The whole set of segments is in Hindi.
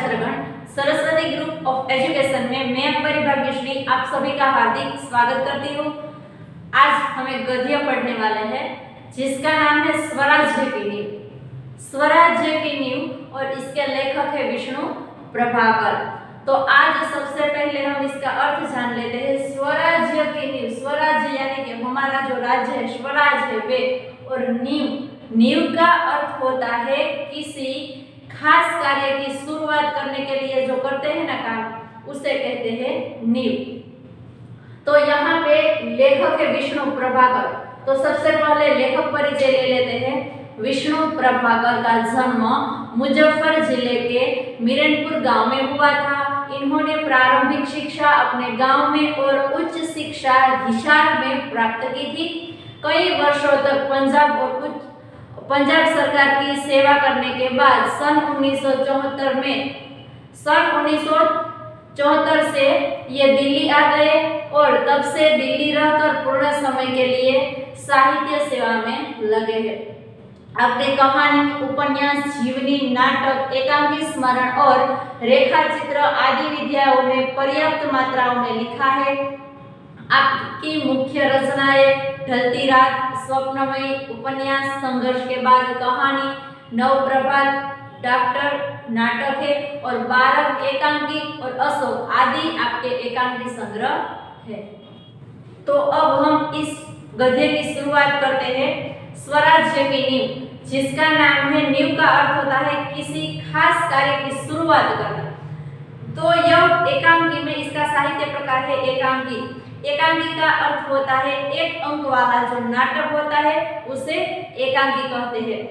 छात्रगण, सरस्वती ग्रुप ऑफ एजुकेशन में मैं परिभाग्यश्री आप सभी का हार्दिक स्वागत करती हूँ। आज हम एक गद्य पढ़ने वाले हैं जिसका नाम है स्वराज्य की नींव। स्वराज्य की नींव और इसके लेखक है विष्णु प्रभाकर। तो आज सबसे पहले हम इसका अर्थ जान लेते हैं। स्वराज्य की नींव, स्वराज्य यानी कि हमारा जो राज्य है, स्वराज है वे, और नींव का अर्थ होता है किसी खास कार्य की शुरुआत करने के लिए जो करते हैं ना काम, उसे कहते हैं नींव। तो यहाँ पे लेखक है विष्णु प्रभाकर। तो सबसे पहले लेखक परिचय ले लेते हैं। विष्णु प्रभाकर का जन्म मुजफ्फर जिले के मीरनपुर गांव में हुआ था। इन्होंने प्रारंभिक शिक्षा अपने गांव में और उच्च शिक्षा हिसार में प्राप्त की थी। कई वर्षों तक पंजाब सरकार की सेवा करने के बाद सन 1974 से ये दिल्ली आ गए और तब से दिल्ली रहकर पूर्ण समय के लिए साहित्य सेवा में लगे हैं। अपने कहानी, उपन्यास, जीवनी, नाटक, एकांकी स्मरण और रेखा चित्र आदि विधाओं में पर्याप्त मात्राओं में लिखा है। आपकी मुख्य रचनाएं ढलती रात, स्वप्नमयी, उपन्यास, संघर्ष के बाद कहानी, नवप्रभात, डॉक्टर नाटक है और 12 एकांकी और अशोक आदि आपके एकांकी संग्रह है। तो अब हम इस गद्य की शुरुआत करते हैं। स्वराज्य की नींव, जिसका नाम है, नींव का अर्थ होता है किसी खास कार्य की शुरुआत करना। तो यह एकांकी में इसका साहित्य प्रकार है एकांकी। एकांकी का अर्थ होता है एक अंक वाला जो नाटक होता है उसे एकांकी कहते हैं।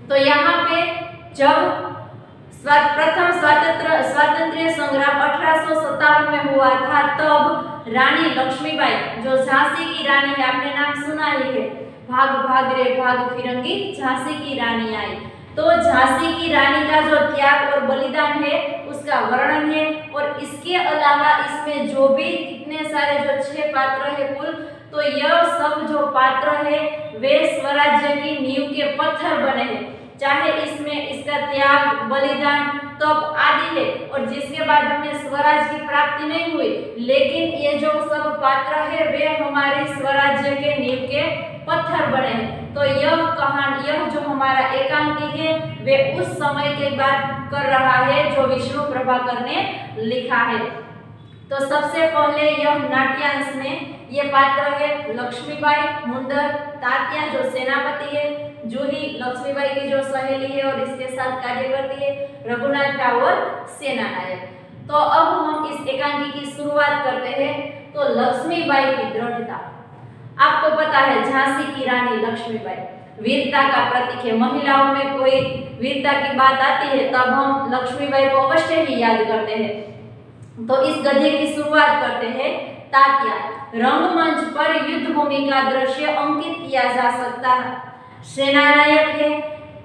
तो यहाँ पे जब प्रथम स्वातंत्र्य संग्राम 1857 में हुआ था, तब रानी लक्ष्मीबाई, जो झांसी की रानी है, आपने नाम सुना ही है, भाग भाग रे भाग फिरंगी झांसी की रानी आई। तो झांसी की रानी का जो त्याग और बलिदान है उसका वर्णन है। और इसके अलावा इसमें जो भी कितने सारे जो 6 पात्र है कुल, तो यह सब जो पात्र है वे स्वराज्य की नींव के पत्थर बने हैं। चाहे इसमें इसका त्याग, बलिदान, तप आदि है, और जिसके बाद हमें स्वराज की प्राप्ति नहीं हुई, लेकिन ये जो सब पात्र है वे हमारे स्वराज्य के नींव के पत्थर बने हैं। तो यह कहानी, यह जो हमारा एकांकी है वे उस समय की बात कर रहा है जो विष्णु प्रभाकर ने लिखा है। तो सबसे पहले यह नाट्यांश में ये पात्र है लक्ष्मीबाई, मुंदर, तात्या जो सेनापति है, जूही लक्ष्मीबाई की जो सहेली है और इसके साथ कार्य करती है, रघुनाथ राव और सेनानायक। तो अब हम इस एकांकी की शुरुआत करते हैं। तो लक्ष्मीबाई की दृढ़ता, आपको पता है झांसी की रानी लक्ष्मीबाई वीरता का प्रतीक है। महिलाओं में कोई वीरता की बात आती है तब हम लक्ष्मीबाई को अवश्य ही याद करते हैं। तो इस गद्य की शुरुआत करते हैं। तात्या, रंगमंच पर युद्ध भूमि का दृश्य अंकित किया जा सकता है। सेनानायक है,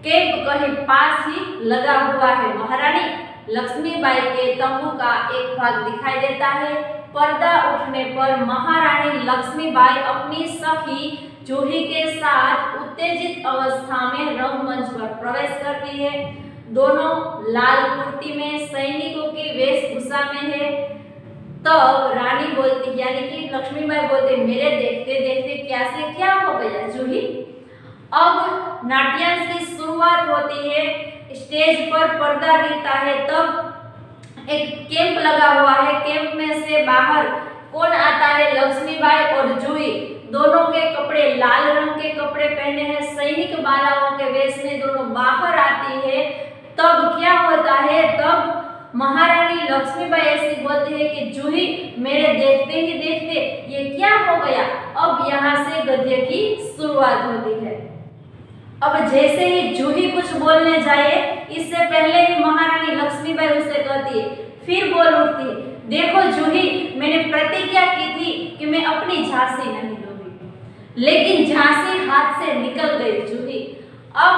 कैंप कहीं पास ही लगा हुआ है। महारानी लक्ष्मीबाई के तंबू का एक भाग दिखाई देता है। पर्दा उठने पर महारानी लक्ष्मीबाई अपनी सखी जूही के साथ उत्तेजित अवस्था में रंगमंच पर प्रवेश करती है। दोनों लाल कुर्ती में सैनिकों की वेशभूषा में है। तब रानी बोलती, यानी कि लक्ष्मीबाई बोलते, मेरे देखते देखते क्या से क्या हो गया जूही। अब नाट्यांश की शुरुआत होती है। स्टेज पर पर्दा गिरता है, तब एक कैंप लगा हुआ है। कैंप में से बाहर कौन आता है? लक्ष्मीबाई और जूही। दोनों के कपड़े लाल रंग के कपड़े पहने हैं, सैनिक बालाओं के वेश में दोनों बाहर आती है। तब क्या होता है? तब महारानी लक्ष्मीबाई ऐसी बोलती है कि जूही, मेरे देखते ही देखते ये क्या हो गया। अब यहाँ से गद्य की शुरुआत होती है। अब जैसे ही जूही कुछ बोलने जाए, इससे पहले ही महारानी लक्ष्मीबाई उसे कहती है, फिर बोल उठती है, देखो जूही, मैंने प्रतिज्ञा की थी कि मैं अपनी झांसी नहीं दूंगी, लेकिन झांसी हाथ से निकल गई जूही। अब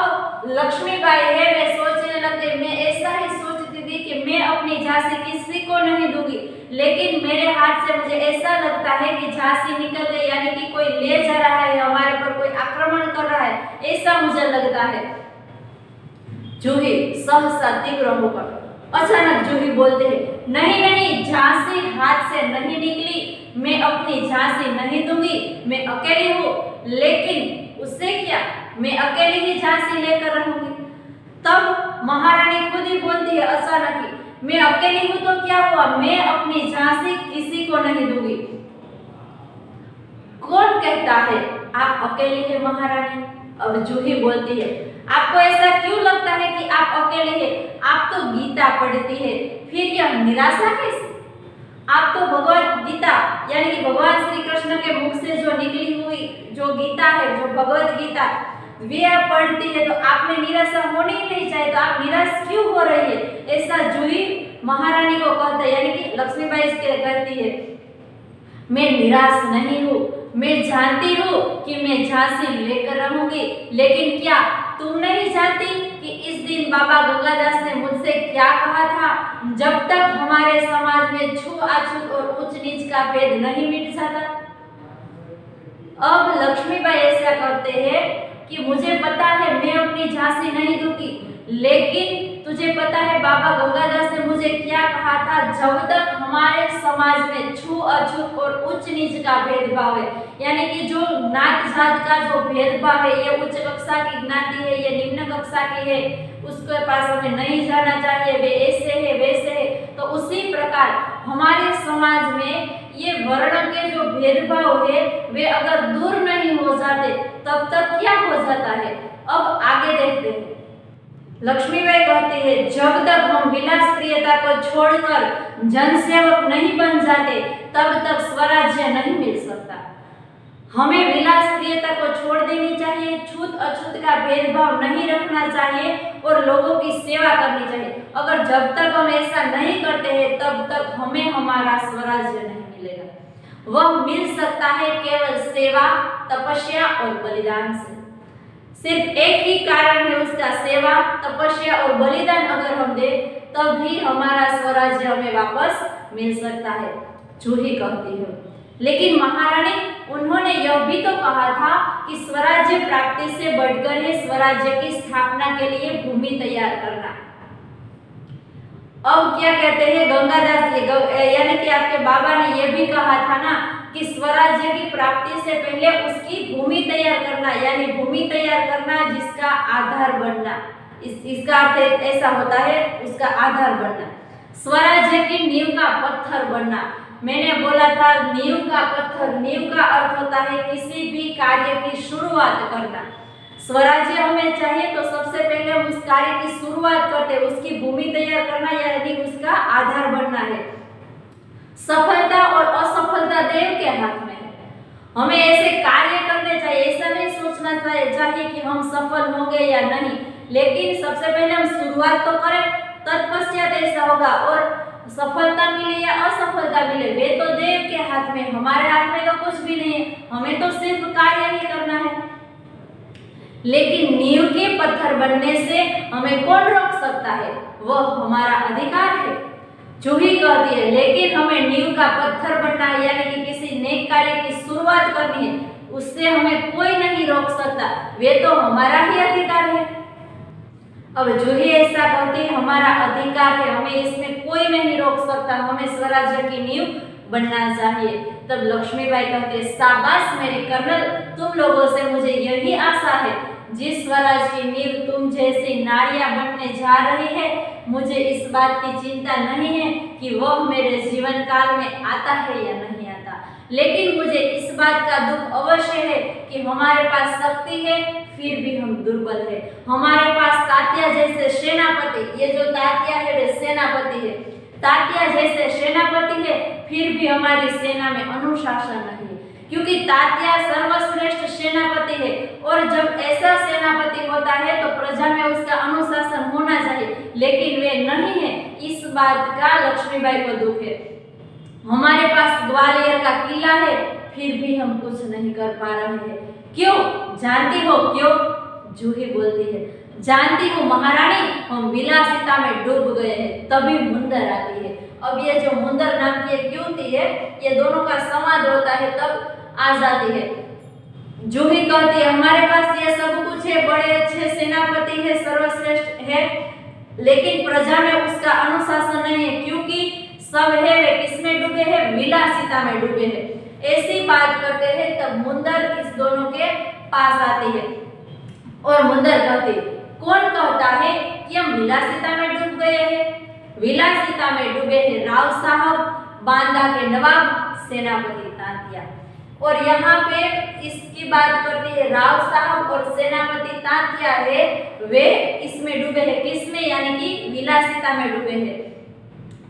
लक्ष्मीबाई है वे सोचने लगते, मैं ऐसा ही सोचती थी कि मैं अपनी झांसी किसी को नहीं दूंगी, लेकिन मेरे हाथ से मुझे ऐसा लगता है कि झांसी निकल गई, यानी कि कोई ले जा रहा है, हमारे पर कोई आक्रमण कर रहा है, ऐसा मुझे लगता है। जूही सहसा तीव्र होकर अचानक जूही बोलते हैं, नहीं नहीं, झांसी हाथ से नहीं निकली, मैं अपनी झांसी नहीं दूंगी, मैं अकेली हूँ, लेकिन उससे क्या, मैं अकेली ही झांसी लेकर रहूंगी। तब महारानी खुद ही बोलती है अचानक ही, मैं अकेली हूँ तो क्या हुआ, मैं अपनी झांसी किसी को नहीं दूंगी। कौन कहता है आप अकेली है महारानी? अब जूही बोलती है, आपको ऐसा क्यों लगता है कि आप अकेले हैं? आप तो गीता पढ़ती है, फिर यह निराशा कैसे? आप तो भगवत गीता यानी कि भगवान श्री कृष्ण के मुख से जो निकली हुई जो गीता है, जो भगवत गीता वे पढ़ती है, तो आप में निराशा होनी ही नहीं चाहिए, तो आप निराश क्यों हो रही है? ऐसा जूही महारानी को कहता है, यानी कि लक्ष्मीबाई इसके कहती है, मैं निराश नहीं हूँ, मैं जानती हूँ कि मैं झांसी लेकर रहूंगी, लेकिन क्या तुम नहीं जानती कि इस दिन बाबा गंगादास ने मुझसे क्या कहा था? जब तक हमारे समाज में छूआछूत और उच्च नीच का भेद नहीं मिट जाता। अब लक्ष्मीबाई ऐसा करते हैं कि मुझे पता है मैं अपनी झांसी नहीं दूंगी, लेकिन तुझे पता है बाबा गंगादास ने मुझे क्या कहा था? जब तक हमारे समाज में छूअछूत और उच्च नीच का भेदभाव है, यानी कि जो नात जात का जो भेदभाव है, ये उच्च कक्षा की ज्ञाति है, ये निम्न कक्षा की है, उसके पास हमें नहीं जाना चाहिए, वे ऐसे है वैसे है। तो उसी प्रकार हमारे समाज में ये वर्ण के जो भेदभाव है वे अगर दूर नहीं हो जाते तब तक क्या हो जाता है? अब आगे देखते हैं। लक्ष्मीबाई कहती है, जब तक हम विलास प्रियता को छोड़कर जनसेवक नहीं बन जाते तब तक स्वराज्य नहीं मिल सकता। हमें विलास प्रियता को छोड़ देनी चाहिए, छूत अछूत का भेदभाव नहीं रखना चाहिए और लोगों की सेवा करनी चाहिए। अगर जब तक हम ऐसा नहीं करते हैं तब तक हमें हमारा स्वराज्य नहीं मिलेगा। वह मिल सकता है केवल सेवा, तपस्या और बलिदान से। सिर्फ एक ही कारण है उसका, सेवा, तपस्या और बलिदान अगर हम दे तभी हमारा स्वराज्य हमें वापस मिल सकता है, जूही कहती है। लेकिन महारानी उन्होंने यह भी तो कहा था कि स्वराज्य प्राप्ति से बढ़कर है स्वराज्य की स्थापना के लिए भूमि तैयार करना। अब क्या कहते हैं गंगादास जी, यानी कि आपके बाबा ने यह भी कहा था ना कि स्वराज्य की प्राप्ति से पहले उसकी भूमि तैयार करना, यानी भूमि तैयार करना जिसका आधार बनना। इसका अर्थ ऐसा होता है उसका आधार बनना, स्वराज्य की नींव का पत्थर बनना। मैंने बोला था नींव का पत्थर, नींव का अर्थ होता है किसी भी कार्य की शुरुआत करना। स्वराज्य हमें चाहिए तो सबसे पहले हम उस कार्य की शुरुआत करते हैं, उसकी भूमि तैयार करना यानी उसका आधार बनना है। सफलता और असफलता देव के हाथ में है। हमें ऐसे कार्य करने चाहिए, ऐसा नहीं सोचना चाहिए कि हम सफल होंगे या नहीं, लेकिन सबसे पहले हम शुरुआत तो करें, तत्पश्चात ऐसा होगा। और सफलता मिले या असफलता मिले वे तो देव के हाथ में, हमारे हाथ में तो कुछ भी नहीं है, हमें तो सिर्फ कार्य ही करना है। लेकिन नींव के पत्थर बनने से हमें कौन रोक सकता है? वह हमारा अधिकार है। जूही कहती है लेकिन हमें नींव का पत्थर बनना है, यानी कि किसी नेक कार्य की शुरुआत करनी है, उससे हमें कोई नहीं रोक सकता, वे तो हमारा ही अधिकार है। अब जूही ऐसा कहती है हमारा अधिकार है, हमें इसमें कोई नहीं रोक सकता, हमें स्वराज्य की नींव बनना चाहिए। तब लक्ष्मीबाई कहती है शाबाश मेरे कर्नल, तुम लोगों से मुझे यही आशा है, जिस स्वराज की नींव तुम जैसी नारियां बनने जा रही है, मुझे इस बात की चिंता नहीं है कि वह मेरे जीवन काल में आता है या नहीं आता, लेकिन मुझे इस बात का दुख अवश्य है कि हमारे पास शक्ति है फिर भी हम दुर्बल है। हमारे पास तात्या जैसे सेनापति, ये जो तात्या है वे सेनापति है, तात्या जैसे सेनापति है, फिर भी हमारी सेना में अनुशासन नहीं है, क्योंकि तात्या सर्वश्रेष्ठ सेनापति है और जब ऐसा सेनापति होता है तो प्रजा में उसका अनुशासन होना चाहिए, लेकिन वे नहीं है। इस बात का लक्ष्मीबाई को दुख है। हमारे पास ग्वालियर का किला है फिर भी हम कुछ नहीं कर पा रहे हैं। क्यों? जानती हो क्यों? जूही बोलती है जानती हूँ महारानी, हम विलासिता में डूब गए हैं, तभी मुंदर आती है। अब ये जो मुंदर नाम की एक युवती है, ये दोनों का संवाद होता है तब आ जाती है। जूही कहती है हमारे पास ये सब कुछ है, बड़े अच्छे सेनापति है, सर्वश्रेष्ठ है, लेकिन प्रजा में उसका सब है वे किसमें डूबे हैं? विलासिता में डूबे हैं। ऐसी बात करते हैं तब मुंदर इस दोनों के पास आती है और मुंदर कहती है, कौन कहता है कि हम विलासिता में डूब गए हैं? विलासिता में डूबे हैं राव साहब, बांदा के नवाब, सेनापति तांतिया। और यहाँ पे इसकी बात करती है राव साहब और सेनापति तांतिया है वे इसमें डूबे हैं। किसमें? यानी कि विलासिता में डूबे हैं।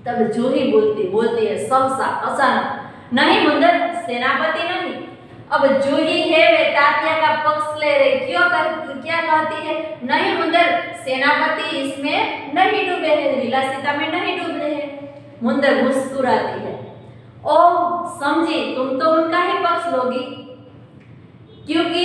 तब जूही बोलती है सहसा अचानक, नहीं मुंदर, सेनापति नहीं। अब जूही है वे तांतिया का पक्ष ले रही। क्या कहती है? नहीं मुंदर, सेनापति इसमें नहीं डूबे हैं, विलासिता में नहीं डूबे हैं। मुंदर मुस्कुराती है, ओह समझी, तुम तो उनका ही पक्ष लोगी। क्योंकि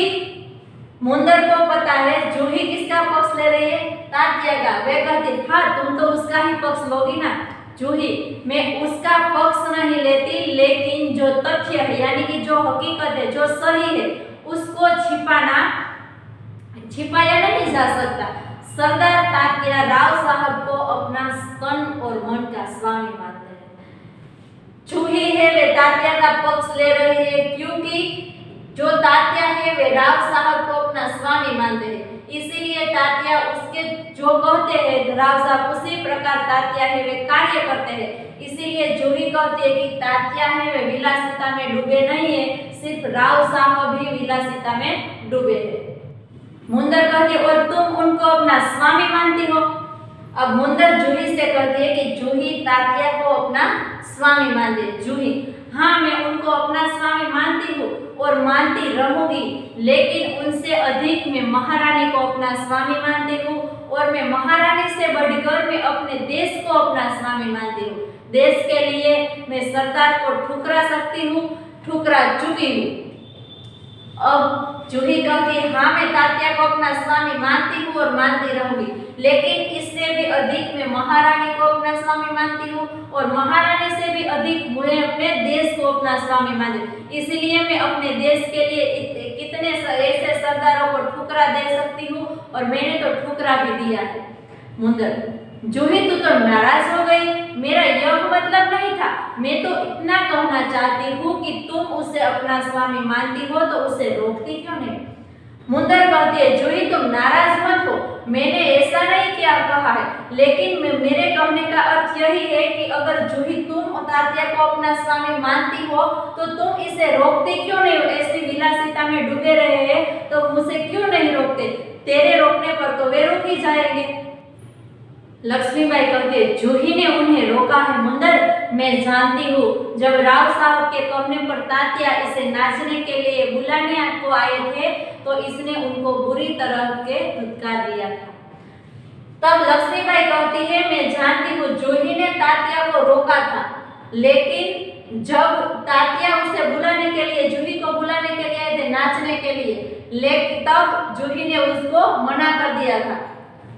मुंदर को पता है जूही किसका पक्ष ले रही है? तांतिया का। वे कहती, हाँ तुम तो उसका ही पक्ष लोगी ना। जूही, मैं उसका पक्ष नहीं लेती, लेकिन जो तथ्य है यानी कि जो हकीकत है, जो सही है, उसको छिपाया नहीं जा सकता। सरदार तांतिया राव साहब को अपना तन और मन का स्वामी मानते हैं। जूही है वे तांतिया का पक्ष ले रही है क्योंकि जो तांतिया है वे राव साहब को अपना स्वामी मानते हैं। इसीलिए तांतिया उसके जो कहते हैं राव साहब उसी प्रकार तांतिया है वे कार्य करते हैं। इसीलिए जूही कहती है कि तांतिया है वे विलासिता में डूबे नहीं है, सिर्फ राव साहब ही विलासिता में डूबे हैं। मुंदर कहती है, और तुम उनको अपना स्वामी मानती हो? अब मुंदर जूही से कहती है कि जूही तांतिया को अपना स्वामी मानती है। जूही, हाँ मैं उनको अपना स्वामी मानती हूँ और मानती रहूंगी, लेकिन उनसे अधिक मैं महारानी को अपना स्वामी मानती हूँ और मैं महारानी से बढ़कर मैं अपने देश को अपना स्वामी मानती हूँ। देश के लिए मैं सरदार को ठुकरा सकती हूँ, ठुकरा चुकी हूँ। अब जूही कहती है, हाँ मैं तांतिया को अपना स्वामी मानती हूँ और मानती रहूंगी, लेकिन इससे भी अधिक मैं महारानी को अपना स्वामी मानती हूँ और महारानी से भी अधिक मैं अपने देश को अपना स्वामी मानती हूँ। इसलिए मैं अपने देश के लिए कितने ऐसे सरदारों को ठुकरा दे सकती हूँ और मैंने तो ठुकरा भी दिया है। मुंदर, जूही तू तो नाराज हो गई, मेरा यह मतलब नहीं था। मैं तो इतना कहना चाहती हूँ कि तुम उसे अपना स्वामी मानती हो तो उसे रोकती क्यों नहीं? मुंदर कहती है, जूही तुम नाराज मत हो, मैंने ऐसा नहीं क्या कहा है, लेकिन मेरे कहने का अर्थ यही है कि अगर जूही तुम तांतिया को अपना स्वामी मानती हो तो तुम इसे रोकते क्यों नहीं हो? ऐसी विलासिता में डूबे रहे हैं तो मुझे क्यों नहीं रोकते? तेरे रोकने पर तो वे रुक ही जाएंगे। लक्ष्मीबाई कहती है, जूही ने उन्हें रोका है मुंदर, मैं जानती हूँ जब राव साहब के कहने पर तांतिया इसे नाचने के लिए बुलाने को आए थे तो इसने उनको बुरी तरह के धुतकार दिया था। तब लक्ष्मीबाई कहती है, मैं जानती हूँ जूही ने तांतिया को रोका था, लेकिन जब तांतिया उसे बुलाने के लिए, जूही को बुलाने के लिए आए थे नाचने के लिए, लेकिन तब जूही ने उसको मना कर दिया था।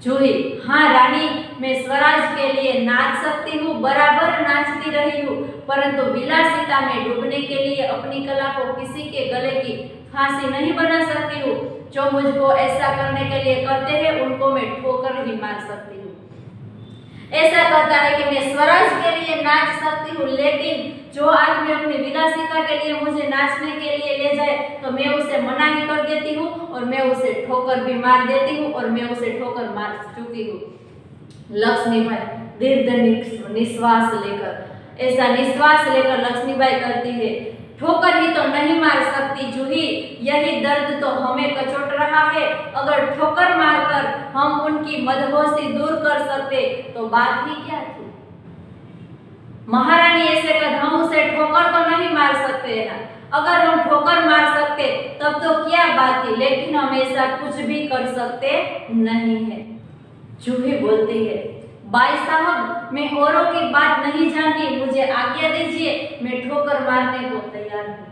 जूही, हाँ रानी, मैं स्वराज के लिए नाच सकती हूँ, बराबर नाचती रही हूँ, परंतु विलासिता में डूबने के लिए अपनी कला को किसी के गले की फांसी नहीं बना सकती हूँ। जो मुझको ऐसा करने के लिए कहते हैं उनको मैं ठोकर ही मार सकती हूँ। ऐसा कहता है कि मैं स्वराज के लिए नाच सकती हूँ, लेकिन जो आदमी अपनी विलासिता के लिए मुझे नाचने के लिए ले जाए तो मैं उसे मना ही कर देती हूँ और मैं उसे ठोकर भी मार देती हूँ और मैं उसे ठोकर मार चुकी हूँ। लक्ष्मीबाई दीर्घ निश्वास लेकर, ऐसा निश्वास लेकर लक्ष्मीबाई कहती है, ठोकर ही तो नहीं मार सकती जूही, यही दर्द तो हमें कचोट रहा है। अगर ठोकर मारकर हम उनकी मदहोशी दूर कर सकते तो बात ही क्या थी? महारानी ऐसे कहते, हम उसे ठोकर तो नहीं मार सकते ना, अगर हम ठोकर मार सकते तब तो क्या बात थी, लेकिन हम ऐसा कुछ भी कर सकते नहीं है। जूही बोलती है, बाई साहब मैं औरों की बात नहीं जानती, मुझे आज्ञा दीजिए, मैं ठोकर मारने को तैयार हूँ।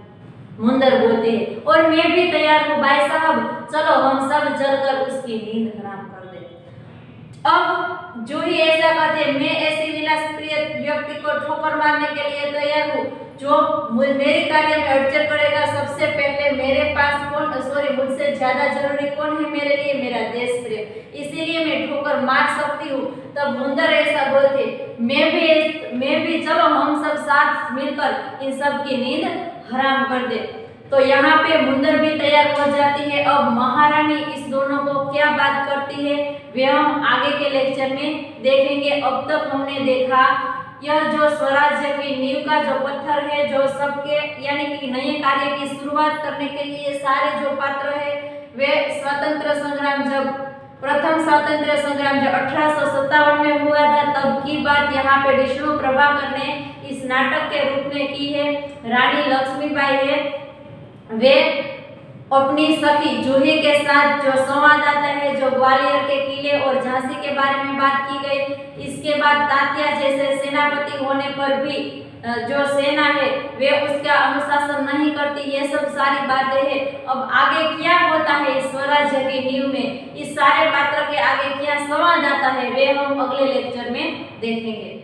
मुंदर बोलते हैं, और मैं भी तैयार हूँ बाई साहब, चलो हम सब जलकर उसकी नींद हराम कर दें। अब जूही ऐसा कहते, मैं ऐसी विलासप्रिय व्यक्ति को ठोकर मारने के लिए तैयार हूँ जो मेरे कार्य में अड़चन करेगा। सबसे पहले मेरे पास मुझसे ज्यादा जरूरी कौन है मेरे लिए? मेरा देश प्रेम, इसीलिए मैं ठोकर मार सकती हूँ। तब मुंदर ऐसा बोलते, मैं भी चलो हम सब साथ मिलकर इन सब की नींद हराम कर दे। तो यहाँ पे मुंदर भी तैयार हो जाती है। अब महारानी इस दोनों को क्या बात करती है वे हम आगे के लेक्चर में देखेंगे। अब तक हमने देखा यह जो स्वराज्य की नींव का जो पत्थर है, जो सबके यानी कि नए कार्य की शुरुआत करने के लिए सारे जो पात्र है वे स्वतंत्र संग्राम, जब प्रथम स्वतंत्र संग्राम जो 1857 में हुआ था तब की बात यहाँ पे विष्णु प्रभाकर ने इस नाटक के रूप में की है। रानी लक्ष्मीबाई है वे अपनी सखी जूही के साथ जो संवाद आता है, जो ग्वालियर के किले और झांसी के बारे में बात की गई। इसके बाद तात्या जैसे सेनापति होने पर भी जो सेना है वे उसका अनुशासन नहीं करती, ये सब सारी बातें हैं। अब आगे क्या होता है इस स्वराज्य की नींव में, इस सारे पात्र के आगे क्या संवाद आता है वे हम अगले लेक्चर में देखेंगे।